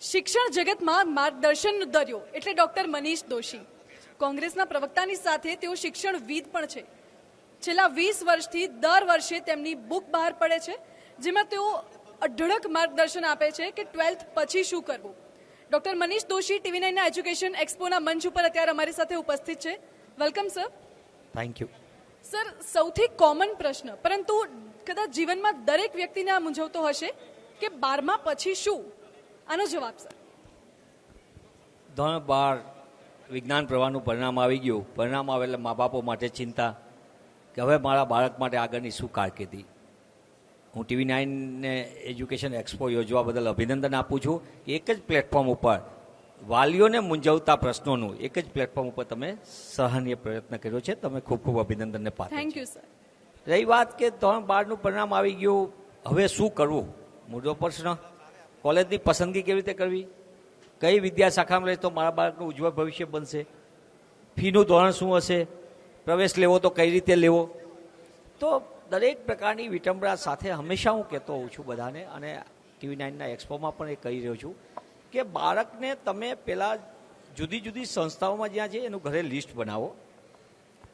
શિક્ષણ જગતમાં માર્ગદર્શનનો દરિયો એટલે ડોક્ટર મનીષ દોશી. કોંગ્રેસના પ્રવક્તાની સાથે તેઓ શિક્ષણવિદ પણ છે. છેલ્લા 20 વર્ષથી દર વર્ષે તેમની બુક બહાર પડે છે, જેમાં તેઓ અઢળક માર્ગદર્શન આપે છે કે 12th પછી શું કરવું. ડોક્ટર મનીષ દોશી TV9ના એજ્યુકેશન એક્સપોના મંચ ઉપર અત્યારે અમારી સાથે ઉપસ્થિત છે. Welcome sir. Thank you. Sir, સૌથી કોમન પ્રશ્ન, પરંતુ કદાચ જીવનમાં દરેક વ્યક્તિને આ મૂંઝવતો હશે કે 12મા પછી શું? આનો જવાબ સર. ધોરણ 12 વિજ્ઞાન પ્રવાહનું પરિણામ આવી ગયું. પરિણામ આવે એટલે મા બાપો માટે ચિંતા કે હવે મારા બાળક માટે આગળની શું કારકિર્દી. હું TV9ને એજ્યુકેશન એક્સપો યોજવા બદલ અભિનંદન આપું છું કે એક જ પ્લેટફોર્મ ઉપર વાલીઓને મૂંઝવતા પ્રશ્નોનું એક જ પ્લેટફોર્મ ઉપર તમે સરાહનીય પ્રયત્ન કર્યો છે. તમે ખૂબ ખૂબ અભિનંદનને પાત્ર. Thank you sir. રહી વાત કે ધોરણ 12નું પરિણામ આવી ગયું, હવે શું કરવું, મુદ્દો પ્રશ્ન. કોલેજની પસંદગી કેવી રીતે કરવી, કઈ વિદ્યા શાખામાં રહે તો મારા બાળકનું ઉજ્જવળ ભવિષ્ય બનશે, ફીનું ધોરણ શું હશે, પ્રવેશ લેવો તો કઈ રીતે લેવો. તો દરેક પ્રકારની વિટંબણા સાથે હંમેશા હું કહેતો હોઉં છું બધાને, અને TV9ના એક્સપોમાં પણ એ કહી રહ્યો છું કે બાળકને તમે પહેલાં જુદી જુદી સંસ્થાઓમાં જ્યાં છે એનું ઘરે લિસ્ટ બનાવો.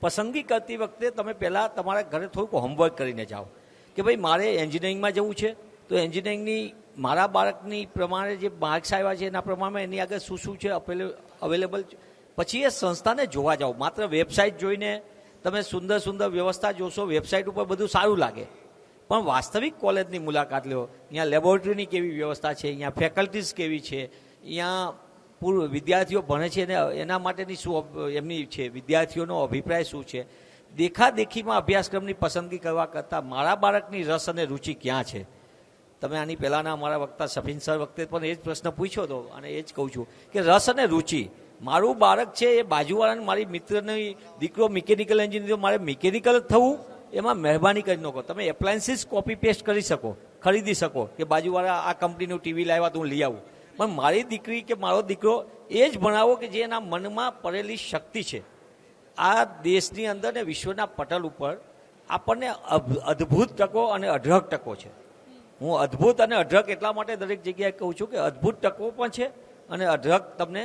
પસંદગી કરતી વખતે તમે પહેલાં તમારા ઘરે થોડુંક હોમવર્ક કરીને જાઓ કે ભાઈ મારે એન્જિનિયરિંગમાં જવું છે તો એન્જિનિયરિંગની મારા બાળકની પ્રમાણે જે માર્ક્સ આવ્યા છે એના પ્રમાણે એની આગળ શું શું છે અવેલેબલ. પછી એ સંસ્થાને જોવા જાઓ. માત્ર વેબસાઇટ જોઈને તમે સુંદર સુંદર વ્યવસ્થા જોશો, વેબસાઇટ ઉપર બધું સારું લાગે, પણ વાસ્તવિક કોલેજની મુલાકાત લો. અહીંયા લેબોરેટરીની કેવી વ્યવસ્થા છે, અહીંયા ફેકલ્ટીઝ કેવી છે, અહીંયા પૂર્વ વિદ્યાર્થીઓ ભણે છે ને એના માટેની શું એમની છે, વિદ્યાર્થીઓનો અભિપ્રાય શું છે. દેખાદેખીમાં અભ્યાસક્રમની પસંદગી કરવા કરતાં મારા બાળકની રસ અને રુચિ ક્યાં છે. તમે આની પહેલાંના અમારા વક્તા સફીન સર વખતે પણ એ જ પ્રશ્ન પૂછ્યો હતો અને એ જ કહું છું કે રસ અને રુચિ. મારું બાળક છે એ બાજુવાળાને, મારી મિત્રની દીકરો મિકેનિકલ એન્જિનિયર, મારે મિકેનિકલ થવું, એમાં મહેરબાની કરી ન કરો. તમે એપ્લાયન્સીસ કોપી પેસ્ટ કરી શકો, ખરીદી શકો કે બાજુવાળા આ કંપનીનું ટીવી લાવ્યા તો હું લઈ આવું, પણ મારી દીકરી કે મારો દીકરો એ જ ભણાવો કે જે એના મનમાં પડેલી શક્તિ છે. આ દેશની અંદર ને વિશ્વના પટલ ઉપર આપણને અદ્ભુત તકો અને અઢળક તકો છે. હું અદ્ભુત અને અઢળક એટલા માટે દરેક જગ્યાએ કહું છું કે અદ્ભુત તકો પણ છે અને અઢળક તમને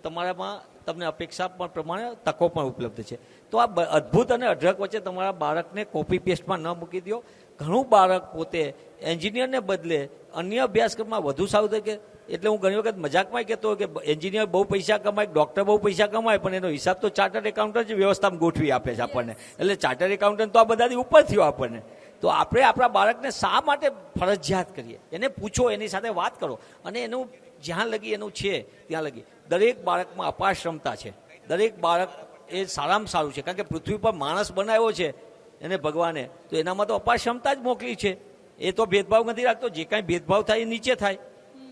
તમારામાં તમને અપેક્ષા પણ પ્રમાણે તકો પણ ઉપલબ્ધ છે. તો આ અદ્ભુત અને અઢળક વચ્ચે તમારા બાળકને કોપી પેસ્ટમાં ન મૂકી દો. ઘણું બાળક પોતે એન્જિનિયરને બદલે અન્ય અભ્યાસક્રમમાં વધુ સારું થાય કે, એટલે હું ઘણી વખત મજાકમાં કહેતો કે એન્જિનિયર બહુ પૈસા કમાય, ડૉક્ટર બહુ પૈસા કમાય, પણ એનો હિસાબ તો ચાર્ટર્ડ એકાઉન્ટન્ટ જ વ્યવસ્થામાં ગોઠવી આપે છે આપણને. એટલે ચાર્ટર્ડ એકાઉન્ટન્ટ તો આ બધાથી ઉપર થયો આપણને. તો આપણે આપણા બાળકને શા માટે ફરજિયાત કરીએ? એને પૂછો, એની સાથે વાત કરો, અને એનું જ્યાં લગી એનું છે ત્યાં લગી. દરેક બાળકમાં અપાર ક્ષમતા છે. દરેક બાળક એ સારામાં સારું છે, કારણ કે પૃથ્વી પર માણસ બનાવ્યો છે એને ભગવાને, તો એનામાં તો અપાર ક્ષમતા જ મોકલી છે. એ તો ભેદભાવ નથી રાખતો. જે કાંઈ ભેદભાવ થાય એ નીચે થાય,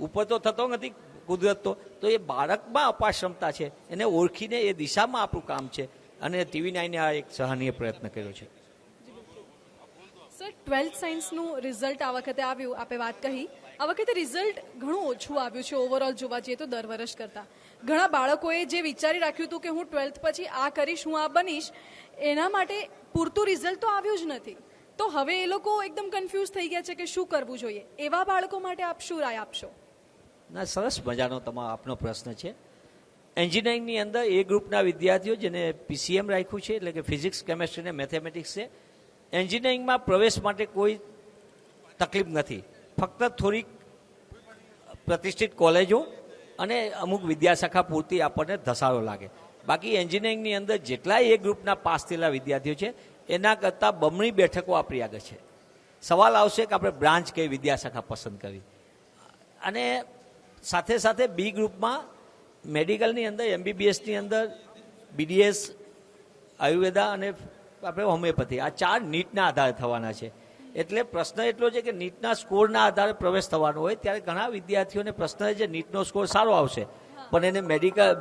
ઉપર તો થતો નથી કુદરત તો એ બાળકમાં અપાર ક્ષમતા છે. એને ઓળખીને એ દિશામાં આપણું કામ છે, અને TV9એ આ એક સરાહનીય પ્રયત્ન કર્યો છે. સર, 12th સાયન્સનું રિઝલ્ટ આ વખતે આવ્યું, આપે વાત કહી. આ વખતે રિઝલ્ટ ઘણું ઓછું આવ્યું છે ઓવરઓલ જોવા જઈએ તો દર વર્ષ કરતાં. ઘણા બાળકોએ જે વિચારી રાખ્યું હતું કે હું 12th પછી આ કરીશ, હું આ બનીશ, એના માટે પૂરતું રિઝલ્ટ તો આવ્યું જ નથી. તો હવે એ લોકો એકદમ કન્ફ્યુઝ થઈ ગયા છે કે શું કરવું જોઈએ. એવા બાળકો માટે આપ શું રાય આપશો? ના, સરસ મજાનો આપનો પ્રશ્ન છે. એન્જિનિયરિંગની અંદર એ ગ્રુપના વિદ્યાર્થીઓ જેને PCM રાખ્યું છે, એટલે કે ફિઝિક્સ, કેમેસ્ટ્રી અને મેથેમેટિક્સ છે, એન્જિનિયરિંગમાં પ્રવેશ માટે કોઈ તકલીફ નથી. ફક્ત થોડીક પ્રતિષ્ઠિત કોલેજો અને અમુક વિદ્યાશાખા પૂરતી આપણને ધસારો લાગે. બાકી એન્જિનિયરિંગની અંદર જેટલા એ ગ્રુપના પાસ થયેલા વિદ્યાર્થીઓ છે એના કરતાં બમણી બેઠકો આપણી આગળ છે. સવાલ આવશે કે આપણે બ્રાન્ચ કઈ વિદ્યાશાખા પસંદ કરવી. અને સાથે સાથે બી ગ્રુપમાં મેડિકલની અંદર MBBSની અંદર BDS, આયુર્વેદા અને આપણે હોમિયોપેથી, આ 4 નીટના આધારે થવાના છે. એટલે પ્રશ્ન એટલો છે કે નીટના સ્કોરના આધારે પ્રવેશ થવાનો હોય ત્યારે ઘણા વિદ્યાર્થીઓને પ્રશ્ન છે નીટનો સ્કોર સારો આવશે પણ એને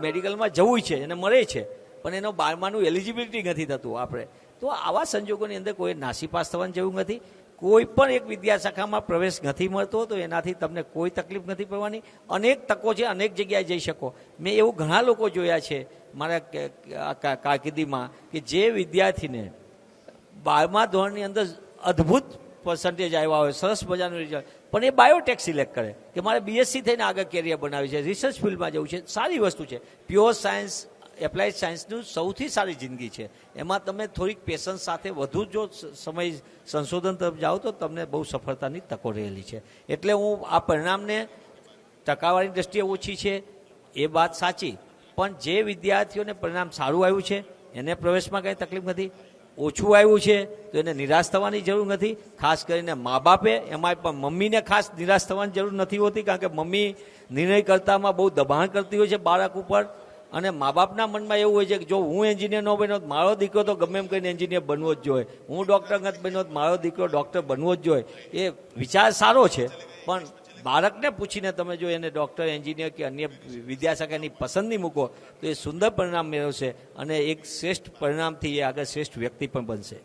મેડિકલમાં જવું છે, એને મળે છે, પણ એનો 12માનું એલિજિબિલિટી નથી થતું. આપણે તો આવા સંજોગોની અંદર કોઈ નાસીપાસ થવાની જરૂર નથી. કોઈ પણ એક વિદ્યાશાખામાં પ્રવેશ નથી મળતો તો એનાથી તમને કોઈ તકલીફ નથી પડવાની. અનેક તકો છે, અનેક જગ્યાએ જઈ શકો. મેં એવું ઘણા લોકો જોયા છે મારા કારકિર્દીમાં કે જે વિદ્યાર્થીને 12મા ધોરણની અંદર અદ્ભુત પર્સન્ટેજ આવ્યા હોય, સરસ મજાનું રિઝલ્ટ, પણ એ બાયોટેક સિલેક્ટ કરે કે મારે બીએસસી થઈને આગળ કેરિયર બનાવી છે, રિસર્ચ ફિલ્ડમાં જવું છે, સારી વસ્તુ છે. પ્યોર સાયન્સ, એપ્લાઇડ સાયન્સનું સૌથી સારી જિંદગી છે. એમાં તમે થોડીક પેશન્સ સાથે વધુ જો સમય સંશોધન તરફ જાઓ તો તમને બહુ સફળતાની તકો રહેલી છે. એટલે હું આ પરિણામને ટકાવારીની દ્રષ્ટિએ ઓછી છે એ વાત સાચી, પણ જે વિદ્યાર્થીઓને પરિણામ સારું આવ્યું છે એને પ્રવેશમાં કંઈ તકલીફ નથી. ઓછું આવ્યું છે તો એને નિરાશ થવાની જરૂર નથી. ખાસ કરીને મા બાપે, એમાં પણ મમ્મીને ખાસ નિરાશ થવાની જરૂર નથી હોતી, કારણ કે મમ્મી નિર્ણય કરતામાં બહુ દબાણ કરતી હોય છે બાળક ઉપર, અને મા બાપના મનમાં એવું હોય છે કે જો હું એન્જિનિયર ન બન્યો મારો દીકરો તો ગમે એમ કરીને એન્જિનિયર બનવો જ જોઈએ, હું ડૉક્ટર નથી બન્યો મારો દીકરો ડૉક્ટર બનવો જ જોઈએ. એ વિચાર સારો છે, પણ બાળકને પૂછીને તમે જો એને ડૉક્ટર, એન્જિનિયર કે અન્ય વિદ્યાશાખાની પસંદગી મૂકો તો એ સુંદર પરિણામ મેળવશે અને એક શ્રેષ્ઠ પરિણામથી એ આગળ શ્રેષ્ઠ વ્યક્તિ પણ બનશે.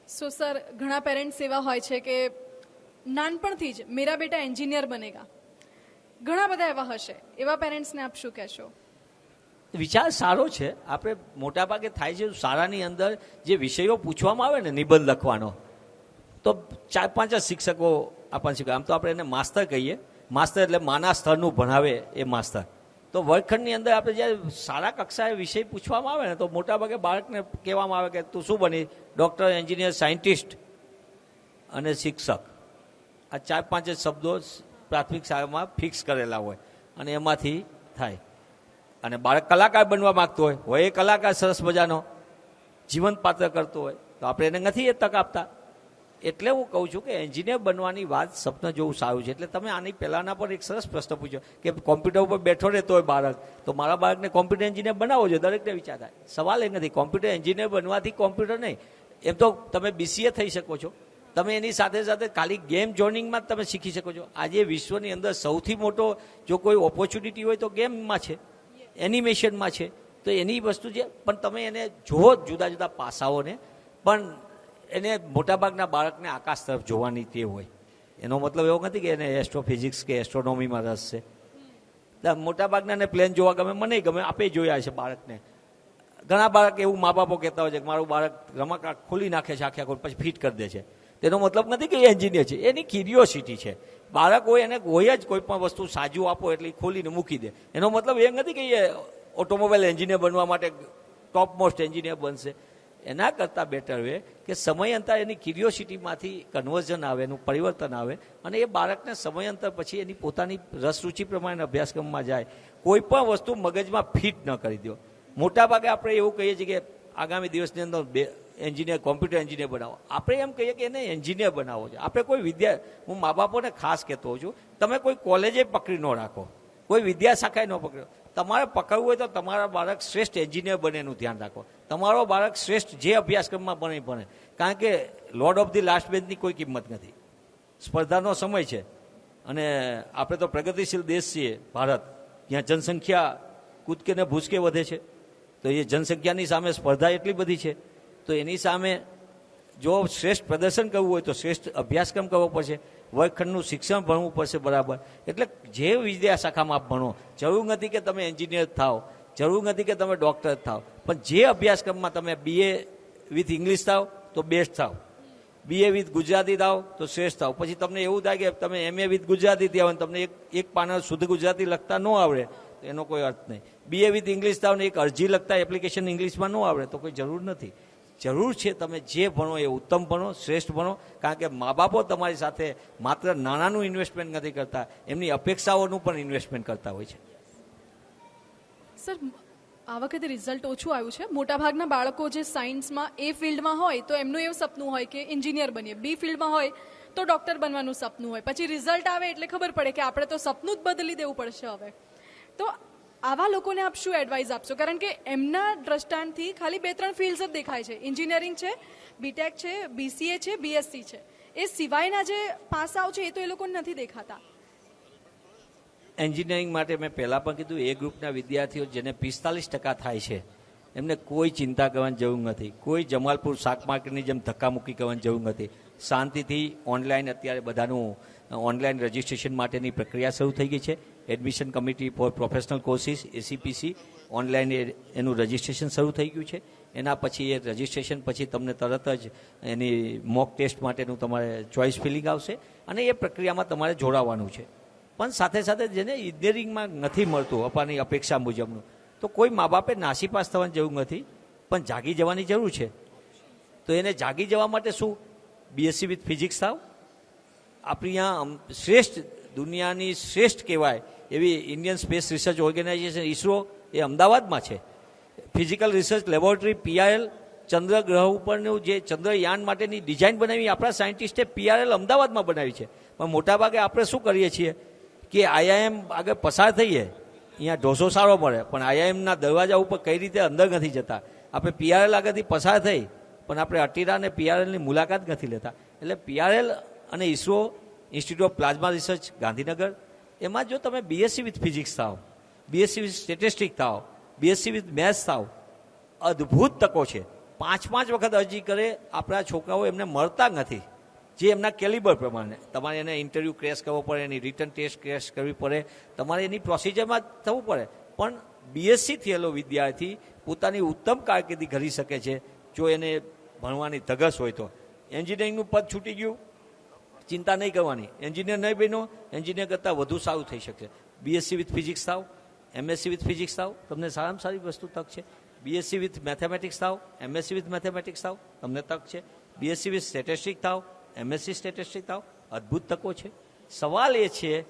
સો સર, ઘણા પેરેન્ટ્સ એવા હોય છે કે નાનપણથી જ મેરા બેટા એન્જિનિયર બનેગા, ઘણા બધા એવા હશે, એવા પેરેન્ટ્સને આપ શું કહેશો? વિચાર સારો છે. આપણે મોટાભાગે થાય છે શાળાની અંદર જે વિષયો પૂછવામાં આવે ને નિબંધ લખવાનો, તો 4-5 જ શિક્ષકો આપણને શીખવે. આમ તો આપણે એને માસ્તર કહીએ. માસ્તર એટલે માના સ્તરનું ભણાવે એ માસ્તર. તો વર્ગખંડની અંદર આપણે જ્યારે શાળા કક્ષાએ વિષય પૂછવામાં આવે ને તો મોટાભાગે બાળકને કહેવામાં આવે કે તું શું બની? ડૉક્ટર, એન્જિનિયર, સાયન્ટિસ્ટ અને શિક્ષક. આ 4-5 જ શબ્દો પ્રાથમિક શાળામાં ફિક્સ કરેલા હોય અને એમાંથી થાય. અને બાળક કલાકાર બનવા માગતો હોય એ કલાકાર સરસ મજાનો જીવંત પાત્ર કરતો હોય તો આપણે એને નથી એ તક આપતા. એટલે હું કહું છું કે એન્જિનિયર બનવાની વાત સપના જોવું સારું છે. એટલે તમે આની પહેલાંના પર એક સરસ પ્રશ્ન પૂછ્યો કે કોમ્પ્યુટર ઉપર બેઠો રહેતો હોય બાળક, તો મારા બાળકને કોમ્પ્યુટર એન્જિનિયર બનાવવો જોઈએ, દરેકને વિચાર થાય. સવાલ એ નથી. કોમ્પ્યુટર એન્જિનિયર બનવાથી કોમ્પ્યુટર નહીં, એમ તો તમે BCA થઈ શકો છો, તમે એની સાથે સાથે ખાલી ગેમ જોઇનિંગમાં જ તમે શીખી શકો છો. આજે વિશ્વની અંદર સૌથી મોટો જો કોઈ ઓપોર્ચ્યુનિટી હોય તો ગેમમાં છે, એનિમેશનમાં છે. તો એની વસ્તુ છે, પણ તમે એને જુઓ જુદા જુદા પાસાઓને, પણ એને મોટાભાગના બાળકને આકાશ તરફ જોવાની ટેવ હોય. એનો મતલબ એવો નથી કે એને એસ્ટ્રોફિઝિક્સ કે એસ્ટ્રોનોમીમાં રસ છે. મોટાભાગનાને પ્લેન જોવા ગમે, મને ગમે, આપે જોયા છે બાળકને. ઘણા બાળક એવું મા બાપો કહેતા હોય છે કે મારું બાળક રમકડા ખોલી નાખે છે આખે આખું, પછી ફિટ કરી દે છે. તેનો મતલબ નથી કે એ એન્જિનિયર છે, એની ક્યુરિયોસિટી છે. બાળક હોય એને હોય જ કોઈ પણ વસ્તુ સાજુ આપો એટલે એ ખોલીને મૂકી દે. એનો મતલબ એ નથી કે એ ઓટોમોબાઈલ એન્જિનિયર બનવા માટે ટોપ મોસ્ટ એન્જિનિયર બનશે. એના કરતાં બેટર વે કે સમયાંતર એની ક્યુરિયોસિટીમાંથી કન્વર્ઝન આવે, એનું પરિવર્તન આવે અને એ બાળકને સમયાંતર પછી એની પોતાની રસરૂચિ પ્રમાણે અભ્યાસક્રમમાં જાય. કોઈ પણ વસ્તુ મગજમાં ફિટ ન કરી દો. મોટાભાગે આપણે એવું કહીએ છીએ કે આગામી દિવસની અંદર એન્જિનિયર, કોમ્પ્યુટર એન્જિનિયર બનાવો. આપણે એમ કહીએ કે એને એન્જિનિયર બનાવવો છે. આપણે કોઈ હું મા બાપોને ખાસ કહેતો હોઉં છું, તમે કોઈ કોલેજે પકડી ન રાખો, કોઈ વિદ્યાશાખાએ ન પકડો. તમારે પકડવું હોય તો તમારા બાળક શ્રેષ્ઠ એન્જિનિયર બને એનું ધ્યાન રાખો. તમારો બાળક શ્રેષ્ઠ જે અભ્યાસક્રમમાં ભણે, કારણ કે લોર્ડ ઓફ ધી લાસ્ટ બેન્ચની કોઈ કિંમત નથી. સ્પર્ધાનો સમય છે અને આપણે તો પ્રગતિશીલ દેશ છીએ ભારત, જ્યાં જનસંખ્યા કૂદકે ને ભૂસકે વધે છે. તો એ જનસંખ્યાની સામે સ્પર્ધા એટલી બધી છે, તો એની સામે જો શ્રેષ્ઠ પ્રદર્શન કરવું હોય તો શ્રેષ્ઠ અભ્યાસક્રમ કરવો પડશે, વર્ગખંડનું શિક્ષણ ભણવું પડશે બરાબર. એટલે જે વિદ્યાશાખામાં આપ ભણો, જરૂર નથી કે તમે એન્જિનિયર થાવ, જરૂર નથી કે તમે ડૉક્ટર થાવ, પણ જે અભ્યાસક્રમમાં તમે BA વિથ ઇંગ્લિશ થાવ તો બેસ્ટ થાવ, BA વિથ ગુજરાતી થાવ તો શ્રેષ્ઠ થાવ. પછી તમને એવું થાય કે તમે MA વિથ ગુજરાતી થયા હોય તમને એક પાના શુદ્ધ ગુજરાતી લખતા ન આવડે તો એનો કોઈ અર્થ નહીં. BA વિથ ઇંગ્લિશ થાવ ને એક અરજી લખતા એપ્લિકેશન ઇંગ્લિશમાં ન આવડે તો કોઈ જરૂર નથી. જરૂર છે તમે જે ભણો એ ઉત્તમ ભણો, શ્રેષ્ઠ ભણો, કારણ કે મા બાપો તમારી સાથે માત્ર નાણાંનું ઇન્વેસ્ટમેન્ટ નથી કરતા, એમની અપેક્ષાઓનું પણ ઇન્વેસ્ટમેન્ટ કરતા હોય છે. સર, આ વખતે રિઝલ્ટ ઓછું આવ્યું છે. મોટાભાગના બાળકો જે સાયન્સમાં એ ફિલ્ડમાં હોય તો એમનું એવું સપનું હોય કે એન્જિનિયર બનીએ, B ફિલ્ડમાં હોય તો ડૉક્ટર બનવાનું સપનું હોય. પછી રિઝલ્ટ આવે એટલે ખબર પડે કે આપણે તો સપનું જ બદલી દેવું પડશે હવે. તો આવા લોકોને આપ શું એડવાઇસ આપશો? કારણ કે એમના દ્રષ્ટાંતથી ખાલી 2-3 ફિલ્ડ્સ જ દેખાય છે. એન્જિનિયરિંગ છે, BTech છે, BCA છે, BSc છે. એ સિવાયના જે પાસાઓ છે એ તો એ લોકોને નથી દેખાતા. એન્જિનિયરિંગ માટે મેં પહેલાં પણ કીધું, એ ગ્રુપના વિદ્યાર્થીઓ જેને 45% થાય છે એમને કોઈ ચિંતા કરવાની જરૂર નથી. કોઈ જમાલપુર શાક માર્કેટની જેમ ધક્કામુક્કી કરવાની જરૂર નથી. શાંતિથી ઓનલાઈન અત્યારે બધાનું ઓનલાઈન રજિસ્ટ્રેશન માટેની પ્રક્રિયા શરૂ થઈ ગઈ છે. Admission committee four professional courses ACPC online એનું રજિસ્ટ્રેશન શરૂ થઈ ગયું છે. એના પછી એ રજિસ્ટ્રેશન પછી તમને તરત જ એની મોક ટેસ્ટ માટેનું તમારે ચોઇસ ફિલિંગ આવશે અને એ પ્રક્રિયામાં તમારે જોડાવાનું છે. પણ સાથે સાથે જેને ઇન્જિનિયરિંગમાં નથી મળતું અપાની અપેક્ષા મુજબનું, તો કોઈ મા બાપે નાસીપાસ થવાની જરૂર નથી, પણ જાગી જવાની જરૂર છે. તો એને જાગી જવા માટે શું, બીએસસી વિથ ફિઝિક્સ થાવ. આપણી અહીંયા શ્રેષ્ઠ, દુનિયાની શ્રેષ્ઠ કહેવાય એવી Indian space research organisation ISRO એ અમદાવાદમાં છે. ફિઝિકલ રિસર્ચ લેબોરેટરી પીઆરએલ, ચંદ્ર ગ્રહ ઉપરનું જે ચંદ્રયાન માટેની ડિઝાઇન બનાવી આપણા સાયન્ટિસ્ટે પીઆરએલ અમદાવાદમાં બનાવી છે. પણ મોટાભાગે આપણે શું કરીએ છીએ કે આઈઆઈએમ આગળ પસાર થઈએ, અહીંયા ઢોસો સારો મળે, પણ આઈઆઈએમના દરવાજા ઉપર કઈ રીતે અંદર નથી જતા. આપણે પીઆરએલ આગળથી પસાર થઈ પણ આપણે અટીરા અને પીઆરએલની મુલાકાત નથી લેતા. એટલે પીઆરએલ અને ISRO institute of plasma research Gandhinagar, એમાં જો તમે બીએસસી વિથ ફિઝિક્સ થાવ, બીએસસી વિથ સ્ટેટિસ્ટિક થાવ, બીએસસી વિથ મેથ્સ થાવ, અદ્ભુત તકો છે. 5 વખત અરજી કરે આપણા છોકરાઓ, એમને મળતા નથી જે એમના કેલિબર પ્રમાણે. તમારે એને ઇન્ટરવ્યૂ ક્રેશ કરવો પડે, એની રિટર્ન ટેસ્ટ ક્રેશ કરવી પડે, તમારે એની પ્રોસિજરમાં થવું પડે. પણ બીએસસી થયેલો વિદ્યાર્થી પોતાની ઉત્તમ કારકિર્દી કરી શકે છે જો એને ભણવાની ધગશ હોય તો. એન્જિનિયરિંગનું પદ છૂટી ગયું, ચિંતા નહીં કરવાની. એન્જિનિયર નહીં બન્યો, એન્જિનિયર કરતાં વધુ સારું થઈ શકશે. બીએસસી વિથ ફિઝિક્સ થાવ, એમએસસી વિથ ફિઝિક્સ થાવ, તમને સારામાં સારી વસ્તુ તક છે. બીએસસી વિથ મેથેમેટિક્સ થાવ, એમએસસી વિથ મેથેમેટિક્સ થાવ, તમને તક છે. બીએસસી વિથ સ્ટેટિસ્ટિક થાવ, એમએસસી સ્ટેટિસ્ટિક થાવ, અદ્ભુત તકો છે. સવાલ એ છે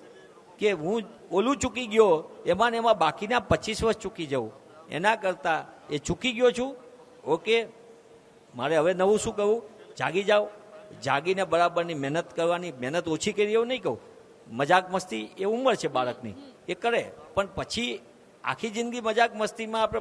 કે હું ઓલું ચૂકી ગયો એમાં ને એમાં બાકીના 25 વર્ષ ચૂકી જવું, એના કરતાં એ ચૂકી ગયો છું, ઓકે, મારે હવે નવું શું કરવું? જાગી જાઓ, જાગીને બરાબરની મહેનત કરવાની. મહેનત ઓછી કરી એવું નહીં કહું, મજાક મસ્તી એ ઉંમર છે બાળકની, એ કરે, પણ પછી આખી જિંદગી મજાક મસ્તીમાં આપણે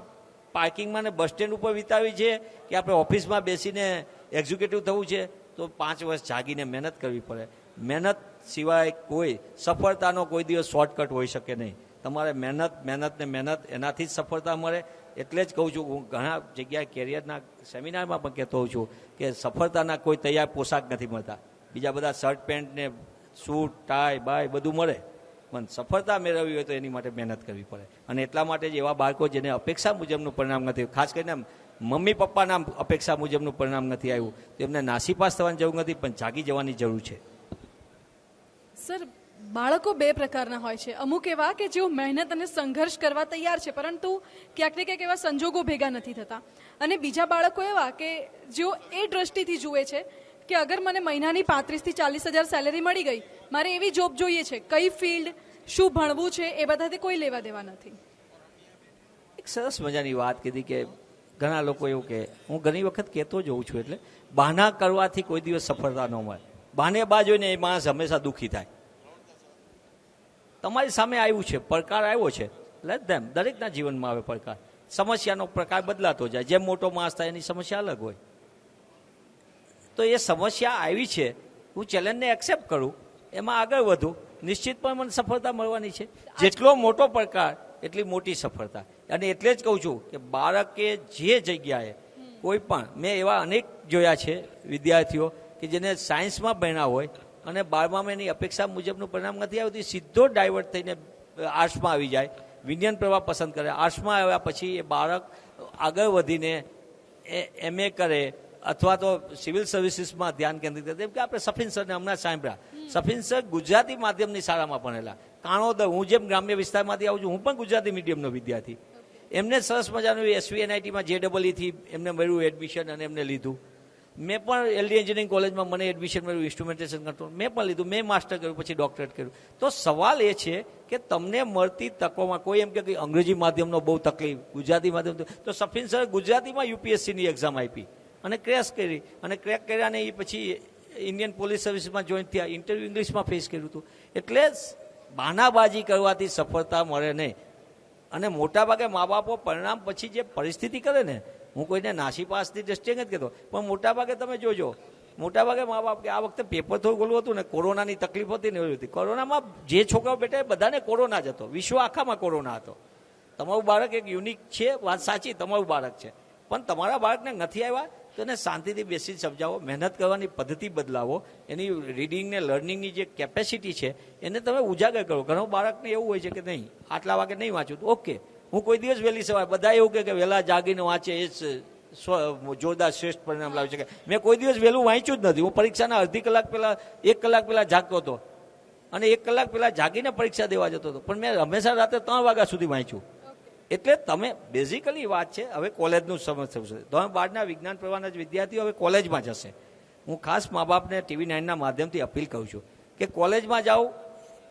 પાર્કિંગમાં ને બસ સ્ટેન્ડ ઉપર વિતાવી છે કે આપણે ઓફિસમાં બેસીને એક્ઝિક્યુટિવ થવું છે, તો 5 વર્ષ જાગીને મહેનત કરવી પડે. મહેનત સિવાય કોઈ સફળતાનો કોઈ દિવસ શોર્ટકટ હોઈ શકે નહીં. તમારે મહેનત મહેનત ને મહેનત, એનાથી જ સફળતા મળે. એટલે જ કહું છું, હું ઘણા જગ્યાએ કેરિયરના સેમિનારમાં પણ કહેતો હોઉં છું કે સફળતાના કોઈ તૈયાર પોશાક નથી મળતા. બીજા બધા શર્ટ પેન્ટ ને સૂટ ટાઈ બાય બધું મળે, પણ સફળતા મેળવવી હોય તો એની માટે મહેનત કરવી પડે. અને એટલા માટે જ એવા બાળકો જેને અપેક્ષા મુજબનું પરિણામ નથી, ખાસ કરીને મમ્મી પપ્પાના અપેક્ષા મુજબનું પરિણામ નથી આવ્યું, તો એમને નાસીપાસ થવાની જરૂર નથી, પણ જાગી જવાની જરૂર છે. સર, બાળકો 2 પ્રકારના હોય છે. અમુક એવા કે જેઓ મહેનત અને સંઘર્ષ કરવા તૈયાર છે, પરંતુ ક્યાંક ને ક્યાંક એવા સંજોગો ભેગા નથી થતા. અને બીજા બાળકો એવા કે જેઓ એ દ્રષ્ટિથી જુએ છે કે અગર મને મહિનાની 35 થી 40 હજાર સેલેરી મળી ગઈ, મારે એવી જોબ જોઈએ છે, કઈ ફિલ્ડ, શું ભણવું છે, એ બધાથી કોઈ લેવા દેવા નથી. એક સરસ મજાની વાત કીધી કે ઘણા લોકો એવું કે, હું ઘણી વખત કહેતો જોઉં છું, એટલે બહાના કરવાથી કોઈ દિવસ સફળતા ન મળે. બહાને બાજ હોય ને એ માણસ હંમેશા દુઃખી થાય. તમારી સામે આવ્યું છે, પડકાર આવ્યો છે, લેટ ધેમ. દરેકના જીવનમાં આવે પડકાર, સમસ્યાનો પ્રકાર બદલાતો જાય. જેમ મોટો માણસ થાય એની સમસ્યા અલગ હોય. તો એ સમસ્યા આવી છે, હું ચેલેન્જને એક્સેપ્ટ કરું, એમાં આગળ વધું, નિશ્ચિતપણે મને સફળતા મળવાની છે. જેટલો મોટો પડકાર એટલી મોટી સફળતા. અને એટલે જ કહું છું કે બાળકે જે જગ્યાએ કોઈ પણ, મેં એવા અનેક જોયા છે વિદ્યાર્થીઓ કે જેને સાયન્સમાં ભણ્યા હોય અને 12માં એની અપેક્ષા મુજબનું પરિણામ નથી આવતું, સીધો ડાયવર્ટ થઈને આર્ટ્સમાં આવી જાય, વિજ્ઞાન પ્રવાહ પસંદ કરે. આર્ટ્સમાં આવ્યા પછી એ બાળક આગળ વધીને એમએ કરે અથવા તો સિવિલ સર્વિસીસમાં ધ્યાન કેન્દ્રિત કરે. જેમ કે આપણે સફીન સરને હમણાં સાંભળ્યા, સફીન સર ગુજરાતી માધ્યમની શાળામાં ભણેલા, કાણોદર. હું જેમ ગ્રામ્ય વિસ્તારમાંથી આવું છું, હું પણ ગુજરાતી મીડિયમનો વિદ્યાર્થી. એમને સરસ મજાનું એસવીએનઆઈટીમાં JEE એમને મળ્યું એડમિશન અને એમને લીધું. મેં પણ LD એન્જિનિયરિંગ કોલેજમાં મને એડમિશન મળ્યું, ઇન્સ્ટ્રુમેન્ટેશન કંટ્રોલ મેં પણ લીધું, મેં માસ્ટર કર્યું, પછી ડોક્ટરેટ કર્યું. તો સવાલ એ છે કે તમને મળતી તકોમાં કોઈ એમ કે અંગ્રેજી માધ્યમનો બહુ તકલીફ, ગુજરાતી માધ્યમ, તો સફીન સર ગુજરાતીમાં UPSCની એક્ઝામ આપી અને ક્રેશ કરી, અને ક્રેક કર્યા ને એ પછી ઇન્ડિયન પોલીસ સર્વિસમાં જોઈન થયા, ઇન્ટરવ્યુ ઇંગ્લિશમાં ફેસ કર્યું હતું. એટલે બહાનાબાજી કરવાથી સફળતા મળે નહીં. અને મોટાભાગે મા બાપો પરિણામ પછી જે પરિસ્થિતિ કરે ને, હું કોઈને નાસીપાસની દ્રષ્ટિએ નથી કહેતો, પણ મોટાભાગે તમે જોજો, મોટાભાગે મા બાપ કે આ વખતે પેપર થોડું ઓલું હતું ને, કોરોનાની તકલીફ હતી ને એવી હતી. કોરોનામાં જે છોકરાઓ બેઠા એ બધાને કોરોના જ હતો, વિશ્વ આખામાં કોરોના હતો. તમારું બાળક એક યુનિક છે, વાત સાચી, તમારું બાળક છે, પણ તમારા બાળકને નથી આવ્યા તો એને શાંતિથી બેસી સમજાવો, મહેનત કરવાની પદ્ધતિ બદલાવો, એની રીડિંગ ને લર્નિંગની જે કેપેસિટી છે એને તમે ઉજાગર કરો. ઘણો બાળકને એવું હોય છે કે નહીં, આટલા વાગે નહીં વાંચું તો ઓકે, હું કોઈ દિવસ વહેલી સવારે, બધા એવું કે વહેલા જાગીને વાંચે એ જ જોરદાર શ્રેષ્ઠ પરિણામ લાવી શકે. મેં કોઈ દિવસ વહેલું વાંચ્યું જ નથી. હું પરીક્ષાના અડધી કલાક પહેલા 1 કલાક પહેલા જાગતો હતો અને 1 કલાક પહેલા જાગીને પરીક્ષા દેવા જતો હતો, પણ મેં હંમેશા રાતે 3 વાગ્યા સુધી વાંચ્યું. એટલે તમે બેઝિકલી વાત છે હવે કોલેજનું સમસ્યા છે. ધોરણ 12ના વિજ્ઞાન પ્રવાહના વિદ્યાર્થીઓ હવે કોલેજમાં જશે. હું ખાસ મા બાપને TV 9ના માધ્યમથી અપીલ કરું છું કે કોલેજમાં જાઓ.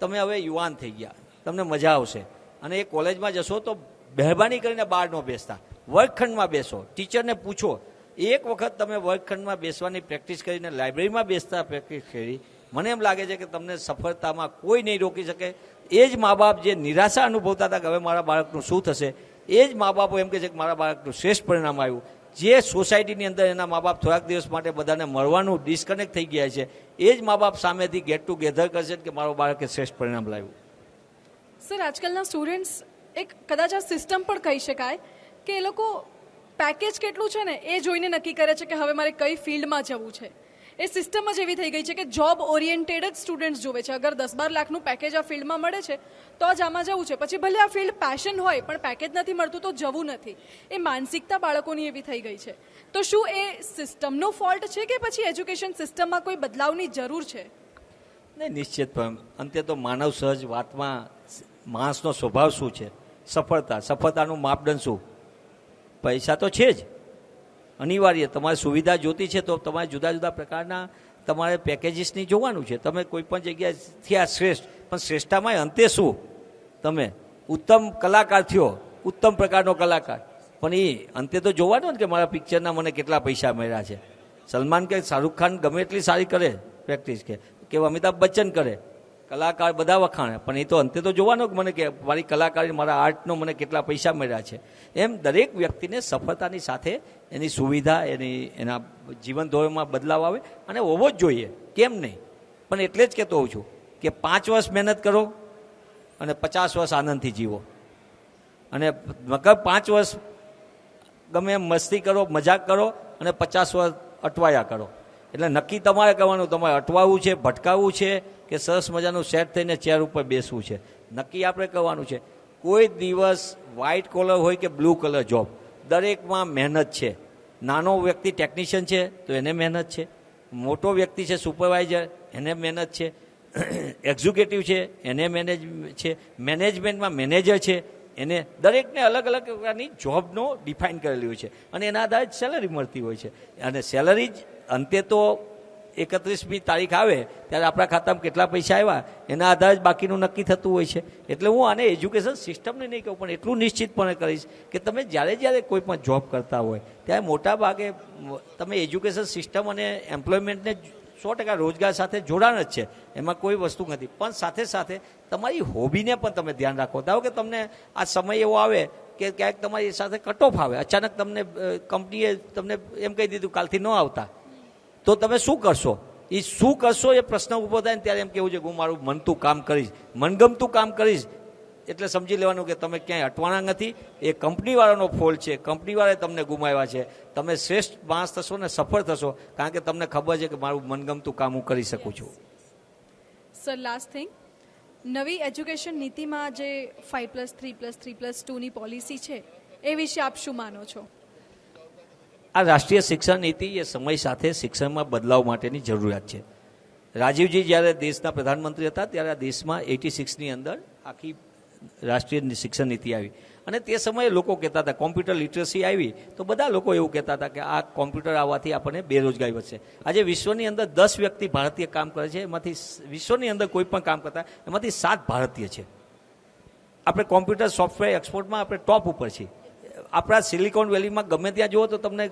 તમે હવે યુવાન થઈ ગયા, તમને મજા આવશે અને એ કોલેજમાં જશો તો મહેરબાની કરીને બહાર ન બેસતા, વર્ગખંડમાં બેસો, ટીચરને પૂછો. એક વખત તમે વર્ગખંડમાં બેસવાની પ્રેક્ટિસ કરીને લાઇબ્રેરીમાં બેસતા પ્રેક્ટિસ કરી, મને એમ લાગે છે કે તમને સફળતામાં કોઈ નહીં રોકી શકે. એ જ મા બાપ જે નિરાશા અનુભવતા હતા કે હવે મારા બાળકનું શું થશે, એ જ મા બાપો એમ કહે છે કે મારા બાળકનું શ્રેષ્ઠ પરિણામ આવ્યું. જે સોસાયટીની અંદર એના મા બાપ થોડાક દિવસ માટે બધાને મળવાનું ડિસ્કનેક્ટ થઈ ગયા છે, એ જ મા બાપ સામેથી ગેટ ટુગેધર કરશે કે મારો બાળકે શ્રેષ્ઠ પરિણામ લાવ્યું. સર, આજકાલના સ્ટુડન્ટ્સ એક કદાચ આ સિસ્ટમ પણ કહી શકાય કે એ લોકો પેકેજ કેટલું છે ને એ જોઈને નક્કી કરે છે કે હવે મારે કઈ ફિલ્ડમાં જવું છે. એ સિસ્ટમ જ એવી થઈ ગઈ છે કે જોબ ઓરિએન્ટેડ જ સ્ટુડન્ટ્સ જોવે છે. અગર 10-12 લાખનું પેકેજ આ ફિલ્ડમાં મળે છે તો જ આમાં જવું છે. પછી ભલે આ ફિલ્ડ પેશન હોય પણ પેકેજ નથી મળતું તો જવું નથી. એ માનસિકતા બાળકોની એવી થઈ ગઈ છે. તો શું એ સિસ્ટમનો ફોલ્ટ છે કે પછી એજ્યુકેશન સિસ્ટમમાં કોઈ બદલાવની જરૂર છે? નહીં, નિશ્ચિતપણે અંતે તો માનવ સહજ વાતમાં માણસનો સ્વભાવ શું છે, સફળતાનું માપદંડ શું? પૈસા તો છે જ અનિવાર્ય. તમારે સુવિધા જોતી છે તો તમારે જુદા જુદા પ્રકારના તમારે પેકેજીસની જોવાનું છે. તમે કોઈ પણ જગ્યાએથી આ શ્રેષ્ઠ, પણ શ્રેષ્ઠતામાં અંતે શું? તમે ઉત્તમ કલાકાર થયો, ઉત્તમ પ્રકારનો કલાકાર, પણ એ અંતે તો જોવાનું ને કે મારા પિક્ચરના મને કેટલા પૈસા મળ્યા છે. સલમાન કે શાહરૂખ ખાન ગમે એટલી સારી કરે પ્રેક્ટિસ કે અમિતાભ બચ્ચન કરે, કલાકાર બધા વખાણે, પણ એ તો અંતે તો જોવાનો કે મને કે મારી કલાકારી, મારા આર્ટનો મને કેટલા પૈસા મળ્યા છે. એમ દરેક વ્યક્તિને સફળતાની સાથે એની સુવિધા, એના જીવન ધોરણમાં બદલાવ આવે અને હોવો જ જોઈએ, કેમ નહીં. પણ એટલે જ કહેતો હોઉં છું કે 5 વર્ષ મહેનત કરો અને 50 વર્ષ આનંદથી જીવો. અને મગર 5 વર્ષ ગમે એમ મસ્તી કરો, મજાક કરો અને 50 વર્ષ અટવાયા કરો. એટલે નક્કી તમારે કરવાનું, તમારે અટવાવું છે, ભટકાવવું છે કે સરસ મજાનું સેટ થઈને ચેર ઉપર બેસવું છે, નક્કી આપણે કરવાનું છે. કોઈ દિવસ વ્હાઇટ કોલર હોય કે બ્લુ કલર જોબ, દરેકમાં મહેનત છે. નાનો વ્યક્તિ ટેકનિશિયન છે તો એને મહેનત છે, મોટો વ્યક્તિ છે સુપરવાઇઝર એને મહેનત છે, એક્ઝિક્યુટિવ છે એને છે, મેનેજમેન્ટમાં મેનેજર છે એને, દરેકને અલગ અલગ પ્રકારની જોબનો ડિફાઇન કરેલી હોય છે અને એના આધારે સેલરી મળતી હોય છે. અને સેલરી જ અંતે તો 31મી તારીખ આવે ત્યારે આપણા ખાતામાં કેટલા પૈસા આવ્યા એના આધારે જ બાકીનું નક્કી થતું હોય છે. એટલે હું આને એજ્યુકેશન સિસ્ટમને નહીં કહું, પણ એટલું નિશ્ચિતપણે કહીશ કે તમે જ્યારે કોઈ પણ જોબ કરતા હોય ત્યારે મોટા ભાગે તમે એજ્યુકેશન સિસ્ટમ અને એમ્પ્લોયમેન્ટને 100% રોજગાર સાથે જોડાણ જ છે, એમાં કોઈ વસ્તુ નથી. પણ સાથે સાથે તમારી હોબીને પણ તમે ધ્યાન રાખો. ધારો કે તમને આ સમય એવો આવે કે ક્યાંક તમારી સાથે કટ ઓફ આવે, અચાનક તમને કંપનીએ તમને એમ કહી દીધું કાલથી ન આવતા, તો તમે શું કરશો? એ શું કરશો એ પ્રશ્ન ઊભો થાય ને ત્યારે એમ કેવું છે કે હું મારું મનતું કામ કરીશ, મનગમતું કામ કરીશ. એટલે સમજી લેવાનું કે તમે ક્યાંય અટવાના નથી. એ કંપનીવાળાનો ફોલ્ટ છે, કંપનીવાળાએ તમને ગુમાવ્યા છે. તમે શ્રેષ્ઠ માણસ થશો ને સફળ થશો કારણ કે તમને ખબર છે કે મારું મનગમતું કામ હું કરી શકું છું. સર, લાસ્ટ થિંગ, નવી એજ્યુકેશન નીતિમાં જે 5+3+3+2ની પોલિસી છે એ વિશે આપ શું માનો છો? આ રાષ્ટ્રીય શિક્ષણ નીતિ એ સમય સાથે શિક્ષણમાં બદલાવ માટેની જરૂરિયાત છે. રાજીવજી જ્યારે દેશના પ્રધાનમંત્રી હતા ત્યારે આ દેશમાં 86ની અંદર આખી રાષ્ટ્રીય શિક્ષણ નીતિ આવી અને તે સમયે લોકો કહેતા હતા કોમ્પ્યુટર લિટરસી આવી તો બધા લોકો એવું કહેતા હતા કે આ કોમ્પ્યુટર આવવાથી આપણને બેરોજગારી વધશે. આજે વિશ્વની અંદર 10 વ્યક્તિ ભારતીય કામ કરે છે, એમાંથી વિશ્વની અંદર કોઈ પણ કામ કરતા એમાંથી 7 ભારતીય છે. આપણે કોમ્પ્યુટર સોફ્ટવેર એક્સપોર્ટમાં આપણે ટોપ ઉપર છીએ. આપણા સિલિકોન વેલીમાં ગમે ત્યાં જુઓ તો તમને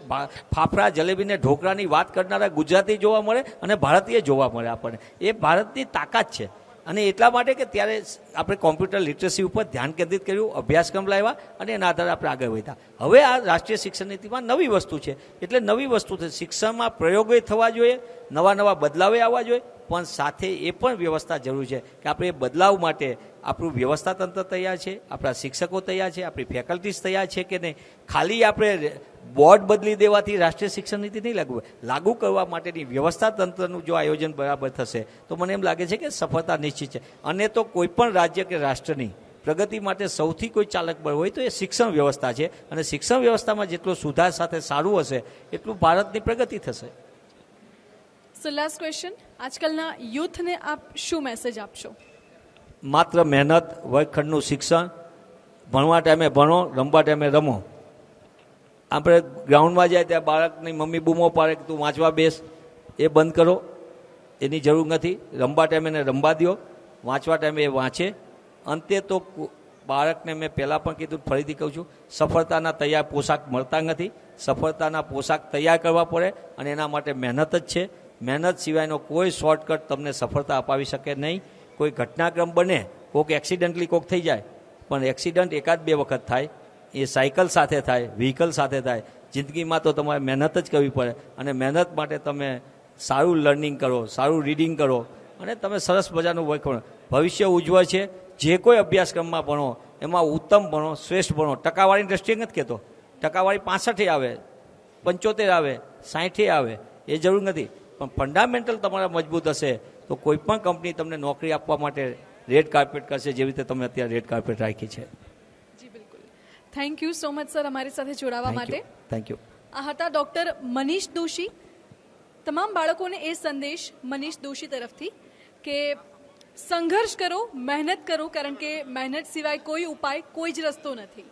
ફાફડા, જલેબીને ઢોકળાની વાત કરનારા ગુજરાતી જોવા મળે અને ભારતીય જોવા મળે આપણને. એ ભારતની તાકાત છે. અને એટલા માટે કે ત્યારે આપણે કોમ્પ્યુટર લિટરસી ઉપર ધ્યાન કેન્દ્રિત કર્યું, અભ્યાસક્રમ લાવ્યા અને એના આધારે આપણે આગળ વધ્યા. હવે આ રાષ્ટ્રીય શિક્ષણ નીતિમાં નવી વસ્તુ છે, એટલે નવી વસ્તુ છે. શિક્ષણમાં પ્રયોગો થવા જોઈએ, નવા બદલાવે આવવા જોઈએ, પણ સાથે એ પણ વ્યવસ્થા જરૂરી છે કે આપણે એ બદલાવ માટે આપણું વ્યવસ્થા તંત્ર તૈયાર છે, આપણા શિક્ષકો તૈયાર છે, આપણી ફેકલ્ટીઝ તૈયાર છે કે નહીં. ખાલી આપણે બોર્ડ બદલી દેવાથી રાષ્ટ્રીય શિક્ષણ નીતિ નહીં લાગુ કરવા માટેની વ્યવસ્થા તંત્રનું જો આયોજન બરાબર થશે તો મને એમ લાગે છે કે સફળતા નિશ્ચિત છે. અને તો કોઈ પણ રાજ્ય કે રાષ્ટ્રની પ્રગતિ માટે સૌથી કોઈ ચાલક બળ હોય તો એ શિક્ષણ વ્યવસ્થા છે, અને શિક્ષણ વ્યવસ્થામાં જેટલો સુધાર સાથે સારું હશે એટલું ભારતની પ્રગતિ થશે. સો લાસ્ટ ક્વેશ્ચન, આજકાલના યુથને આપ શું મેસેજ આપશો? માત્ર મહેનત, વર્ગખંડનું શિક્ષણ, ભણવા ટાઈમે ભણો, રમવા ટાઈમે રમો. આપણે ગ્રાઉન્ડમાં જાય ત્યાં બાળકની મમ્મી બૂમો પાડે કે તું વાંચવા બેસ, એ બંધ કરો, એની જરૂર નથી. રમવા ટાઈમે એને રમવા દો, વાંચવા ટાઈમે એ વાંચે. અંતે તો બાળકને મેં પહેલાં પણ કીધું, ફરીથી કહું છું, સફળતાના તૈયાર પોશાક મળતા નથી. સફળતાના પોશાક તૈયાર કરવા પડે, અને એના માટે મહેનત જ છે. મહેનત સિવાયનો કોઈ શોર્ટકટ તમને સફળતા અપાવી શકે નહીં. કોઈ ઘટનાક્રમ બને, કોઈક એક્સિડન્ટલી કોઈક થઈ જાય, પણ એક્સિડન્ટ એકાદ બે વખત થાય, એ સાયકલ સાથે થાય, વ્હીકલ સાથે થાય. જિંદગીમાં તો તમારે મહેનત જ કરવી પડે, અને મહેનત માટે તમે સારું લર્નિંગ કરો, સારું રીડિંગ કરો, અને તમે સરસ મજાનું વર્ક કરો. ભવિષ્ય ઉજ્જવળ છે. જે કોઈ અભ્યાસક્રમમાં ભણો એમાં ઉત્તમ ભણો, શ્રેષ્ઠ ભણો. ટકાવારીની દ્રષ્ટિએ નથી કહેતો, ટકાવારી 65 આવે, 75 આવે, 60 આવે, એ જરૂર નથી, પણ ફંડામેન્ટલ તમારા મજબૂત હશે તો કોઈ પણ કંપની તમને નોકરી આપવા માટે રેડ કાર્પેટ કરશે, જેવી રીતે તમે અત્યારે રેડ કાર્પેટ રાખી છે. જી બિલકુલ. Thank you so much sir અમારી સાથે જોડાવા માટે. Thank you. આ હતા ડૉક્ટર મનીષ દોશી. તમામ બાળકોને એ સંદેશ મનીષ દોશી તરફથી કે સંઘર્ષ કરો, મહેનત કરો, કારણ કે મહેનત સિવાય કોઈ ઉપાય, કોઈ જ રસ્તો નથી.